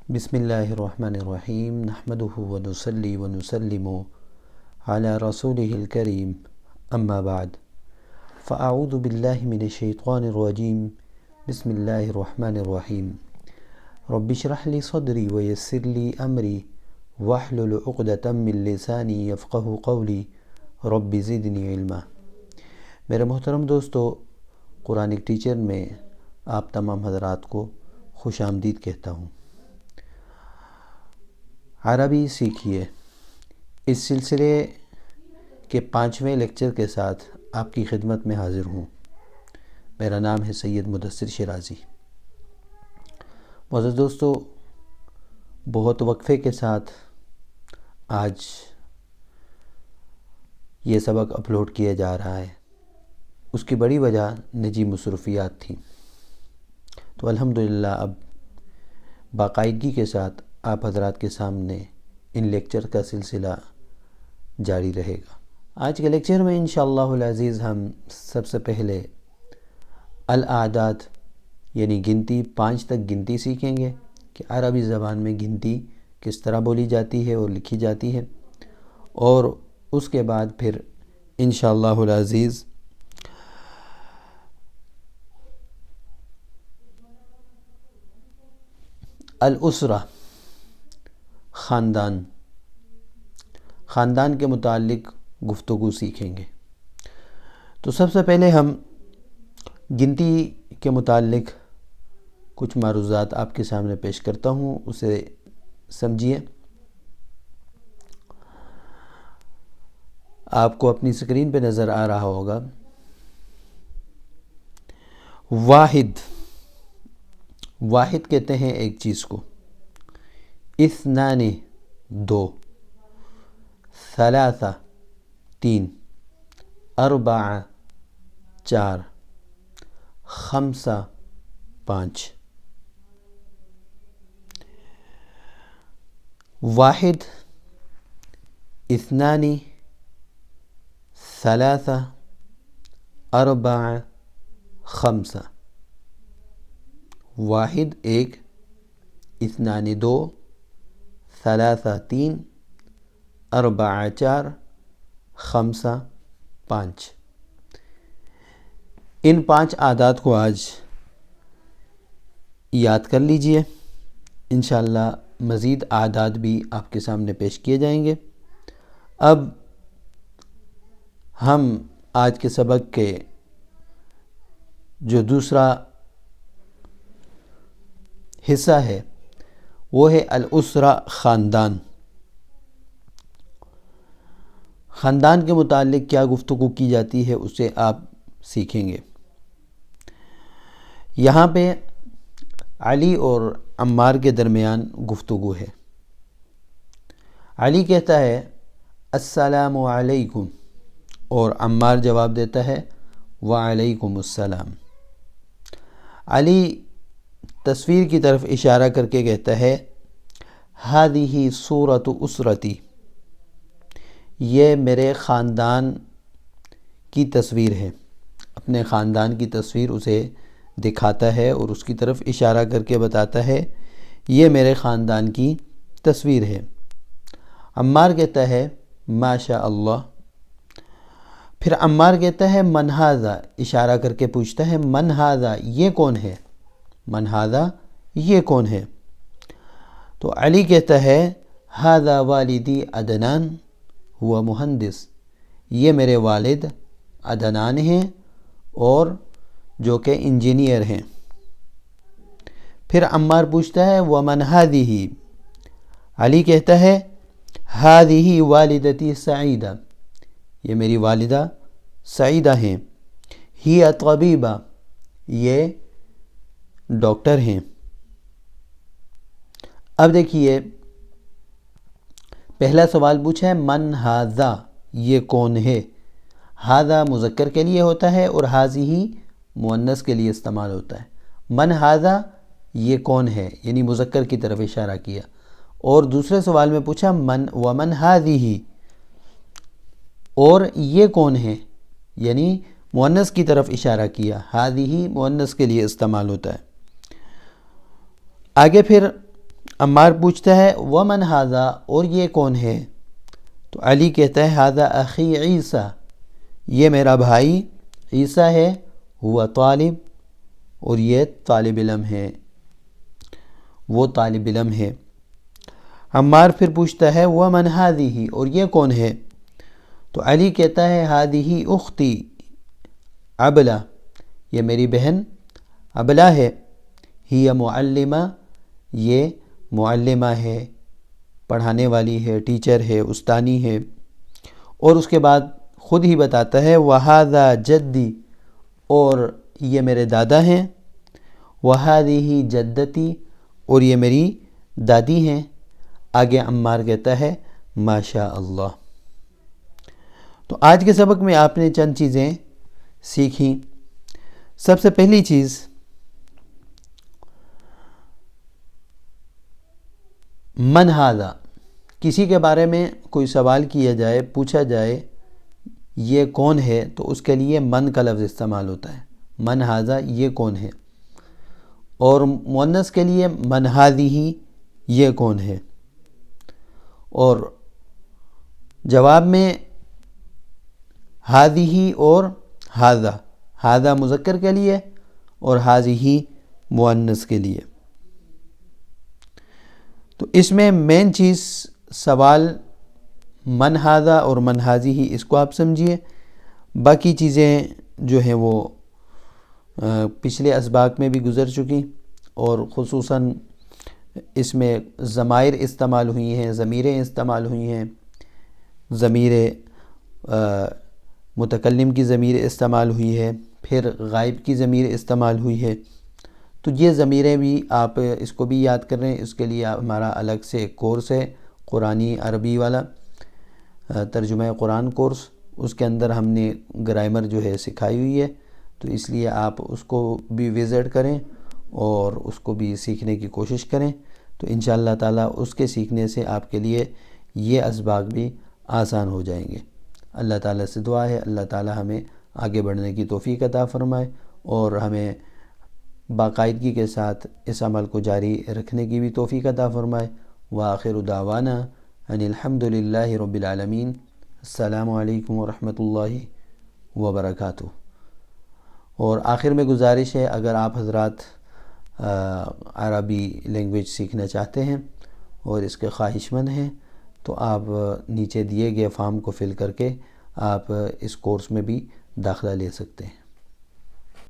بسم اللہ الرحمن الرحیم نحمدہ ونصلی ونسلم علی رسولہ الکریم اما بعد فاعوذ باللہ من الشیطان الرجیم بسم اللہ الرحمن الرحیم رب اشرح لی صدری ویسر لی امری واحلل عقدۃ من لسانی یفقہوا قولی رب زدنی علما۔ میرے محترم دوستو، قرآنک ٹیچر میں آپ تمام حضرات کو خوش آمدید کہتا ہوں۔ عربی سیکھیے، اس سلسلے کے 5ویں لیکچر کے ساتھ آپ کی خدمت میں حاضر ہوں۔ میرا نام ہے سید مدثر شیرازی۔ معزز دوستو، بہت وقفے کے ساتھ آج یہ سبق اپلوڈ کیا جا رہا ہے۔ اس کی بڑی وجہ نجی مصروفیات تھیں، تو الحمدللہ اب باقاعدگی کے ساتھ آپ حضرات کے سامنے ان لیکچر کا سلسلہ جاری رہے گا۔ آج کے لیکچر میں انشاءاللہ العزیز ہم سب سے پہلے الاعداد یعنی گنتی 5 تک گنتی سیکھیں گے کہ عربی زبان میں گنتی کس طرح بولی جاتی ہے اور لکھی جاتی ہے، اور اس کے بعد پھر انشاءاللہ العزیز الاسرہ خاندان کے متعلق گفتگو سیکھیں گے۔ تو سب سے پہلے ہم گنتی کے متعلق کچھ معروضات آپ کے سامنے پیش کرتا ہوں، اسے سمجھیے۔ آپ کو اپنی اسکرین پہ نظر آ رہا ہوگا واحد کہتے ہیں ایک چیز کو، اثنان 2، ثلاثہ 3، اربعہ 4، خمسہ 5۔ واحد، اثنان، ثلاثہ، اربعہ، خمسہ۔ واحد 1، اثنان 2، ثلاثہ 3، اربعہ 4، خمسہ 5۔ ان 5 اعداد کو آج یاد کر لیجئے۔ انشاءاللہ مزید اعداد بھی آپ کے سامنے پیش کیے جائیں گے۔ اب ہم آج کے سبق کے جو دوسرا حصہ ہے وہ ہے الاسرہ، خاندان کے متعلق کیا گفتگو کی جاتی ہے اسے آپ سیکھیں گے۔ یہاں پہ علی اور عمار کے درمیان گفتگو ہے۔ علی کہتا ہے السلام علیکم اور عمار جواب دیتا ہے وعلیکم السلام۔ علی تصویر کی طرف اشارہ کر کے کہتا ہے ہذہ صورۃ اسرتی، یہ میرے خاندان کی تصویر ہے۔ اپنے خاندان کی تصویر اسے دکھاتا ہے اور اس کی طرف اشارہ کر کے بتاتا ہے یہ میرے خاندان کی تصویر ہے۔ عمار کہتا ہے ماشاء اللہ۔ پھر عمار کہتا ہے من ھذا، اشارہ کر کے پوچھتا ہے من ھذا، یہ کون ہے؟ من ھذا، یہ کون ہے؟ تو علی کہتا ہے ھذا والدی عدنان ہوا مہندس، یہ میرے والد عدنان ہیں اور جو کہ انجینئر ہیں۔ پھر عمار پوچھتا ہے ومن ھذہ، علی کہتا ہے ھذہ والدتی سعیدہ، یہ میری والدہ سعیدہ ہیں، ہی طبیبہ، یہ ڈاکٹر ہیں۔ اب دیکھیے، پہلا سوال پوچھا ہے من ھذا، یہ کون ہے؟ ھذا مذکر کے لیے ہوتا ہے اور ھذہ مؤنث کے لیے استعمال ہوتا ہے۔ من ھذا، یہ کون ہے، یعنی مذکر کی طرف اشارہ کیا۔ اور دوسرے سوال میں پوچھا ومن ھذہ، اور یہ کون ہے، یعنی مؤنث کی طرف اشارہ کیا۔ ھذہ مؤنث کے لیے استعمال ہوتا ہے۔ آگے پھر عمار پوچھتا ہے ومن ھذا، اور یہ کون ہے؟ تو علی کہتا ہے ھذا اخی عیسیٰ، یہ میرا بھائی عیسیٰ ہے، ہوا طالب، اور یہ طالب علم ہے، وہ طالب علم ہے۔ عمار پھر پوچھتا ہے ومن ھذہ، اور یہ کون ہے؟ تو علی کہتا ہے ھذہ اختی عبلہ، یہ میری بہن عبلہ ہے، ہی معلمہ، یہ معلمہ ہے، پڑھانے والی ہے، ٹیچر ہے، استانی ہے۔ اور اس کے بعد خود ہی بتاتا ہے وَھَذَا جدی، اور یہ میرے دادا ہیں، وَھَذِهِ جدتی، اور یہ میری دادی ہیں۔ آگے عمار کہتا ہے ماشاء اللہ۔ تو آج کے سبق میں آپ نے چند چیزیں سیکھیں۔ سب سے پہلی چیز، من ھذا، کسی کے بارے میں کوئی سوال کیا جائے، پوچھا جائے یہ کون ہے، تو اس کے لیے من کا لفظ استعمال ہوتا ہے، من ھذا، یہ کون ہے۔ اور مؤنث کے لیے من ھذہ، یہ کون ہے۔ اور جواب میں ھذہ اور ھذا، ھذا مذکر کے لیے اور ھذہ مؤنث کے لیے۔ تو اس میں مین چیز سوال من ھذا اور من ھذہ، اس کو آپ سمجھیے۔ باقی چیزیں جو ہیں وہ پچھلے اسباق میں بھی گزر چکی، اور خصوصاً اس میں ضمائر استعمال ہوئی ہیں، ضمیریں استعمال ہوئی ہیں، ضمیر متکلم کی ضمیر استعمال ہوئی ہے، پھر غائب کی ضمیر استعمال ہوئی ہے۔ تو یہ ضمیریں بھی آپ اس کو بھی یاد کر رہے ہیں، اس کے لیے ہمارا الگ سے ایک کورس ہے قرآنی عربی والا، ترجمہ قرآن کورس، اس کے اندر ہم نے گرامر جو ہے سکھائی ہوئی ہے، تو اس لیے آپ اس کو بھی وزٹ کریں اور اس کو بھی سیکھنے کی کوشش کریں، تو انشاءاللہ تعالیٰ اس کے سیکھنے سے آپ کے لیے یہ اسباق بھی آسان ہو جائیں گے۔ اللہ تعالیٰ سے دعا ہے اللہ تعالیٰ ہمیں آگے بڑھنے کی توفیق عطا فرمائے، اور ہمیں باقاعدگی کے ساتھ اس عمل کو جاری رکھنے کی بھی توفیق عطا فرمائے۔ وآخر دعوانا ان الحمد للہ رب العالمین۔ السلام علیکم ورحمۃ اللہ وبرکاتہ۔ اور آخر میں گزارش ہے، اگر آپ حضرات عربی لینگویج سیکھنا چاہتے ہیں اور اس کے خواہش مند ہیں، تو آپ نیچے دیے گئے فارم کو فل کر کے آپ اس کورس میں بھی داخلہ لے سکتے ہیں۔